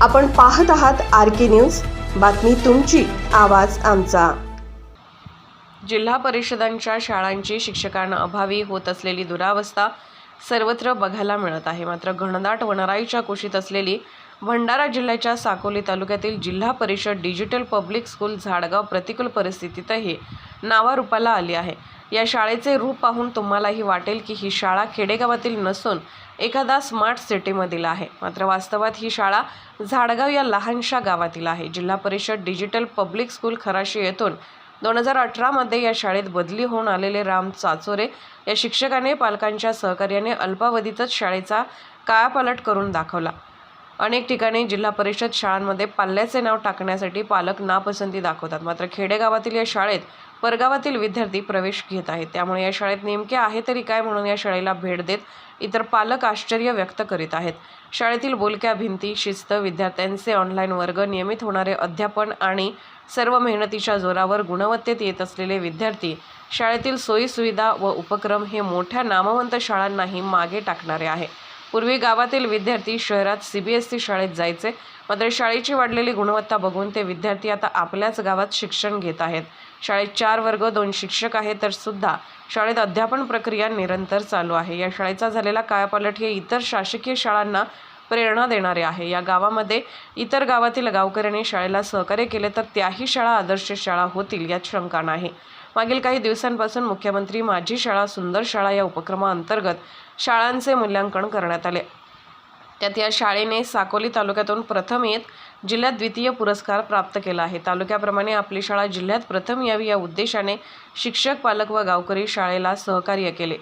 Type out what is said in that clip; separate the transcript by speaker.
Speaker 1: आपण पाहत आहात RK न्यूज, बातमी तुमची, आवाज आमचा।
Speaker 2: जिल्हा परिषदांच्या शाळांची शिक्षकांना अभावी होत असलेली दुरावस्था सर्वत्र बघायला मिळत आहे। मात्र घनदाट वनराईच्या कुशीत असलेली भंडारा जिल्ह्याच्या साकोली तालुक्यातील जिल्हा परिषद डिजिटल पब्लिक स्कूल झाडगाव प्रतिकूल परिस्थितीतही नावारूपाला आली आहे। या शाळेचे रूप पाहून तुम्हालाही वाटेल की ही शाळा खेडेगावातील नसून एखादा स्मार्ट सिटीमधील आहे। मात्र वास्तवात ही शाळा झाडगाव या लहानशा गावातील आहे। जिल्हा परिषद डिजिटल पब्लिक स्कूल खराशी येथून 2018 मध्ये या शाळेत बदली होऊन आलेले राम चाचोरे या शिक्षकाने पालकांच्या सहकार्याने अल्पावधीतच शाळेचा कायापालट करून दाखवला। अनेक ठिकाणी जिल्हा परिषद शाळांमध्ये पाल्याचे नाव टाकण्यासाठी पालक नापसंती दाखवतात। मात्र खेडेगावातील या शाळेत परगावातील विद्यार्थी प्रवेश घेत आहेत। त्यामुळे या शाळेत नेमके आहे तरी काय म्हणून या शाळेला भेट देत इतर पालक आश्चर्य व्यक्त करीत आहेत। शाळेतील बोलक्या भिंती, शिस्त, विद्यार्थ्यांचे ऑनलाईन वर्ग, नियमित होणारे अध्यापन आणि सर्व मेहनतीच्या जोरावर गुणवत्तेत येत असलेले विद्यार्थी, शाळेतील सोयीसुविधा व उपक्रम हे मोठ्या नामवंत शाळांनाही मागे टाकणारे आहे। पूर्वी गावातील विद्यार्थी शहरात CBSE शाळेत जायचे, मात्र शाळेची वाढलेली गुणवत्ता बघून ते विद्यार्थी आता आपल्याच गावात शिक्षण घेत आहेत। शाळेत 4 वर्ग, 2 शिक्षक आहेत, तर सुद्धा शाळेत अध्यापन प्रक्रिया निरंतर चालू आहे। या शाळेचा झालेला कायापालट हे इतर शासकीय शाळांना प्रेरणा देणारे आहे। या गावामध्ये इतर गावातील गावकऱ्यांनी शाळेला सहकार्य केले तर त्याही शाळा आदर्श शाळा होतील यात शंका नाही। मागील काही दिवसांपासून मुख्यमंत्री माझी शाळा सुंदर शाळा या उपक्रमाअंतर्गत शाळांचे मूल्यांकन करण्यात आले। त्यात या शाळेने साकोली तालुक्यातून प्रथम येत जिल्ह्यात द्वितीय पुरस्कार प्राप्त केला आहे। तालुक्याप्रमाणे आपली शाळा जिल्ह्यात प्रथम यावी या उद्देशाने शिक्षक, पालक व गावकरी शाळेला सहकार्य केले।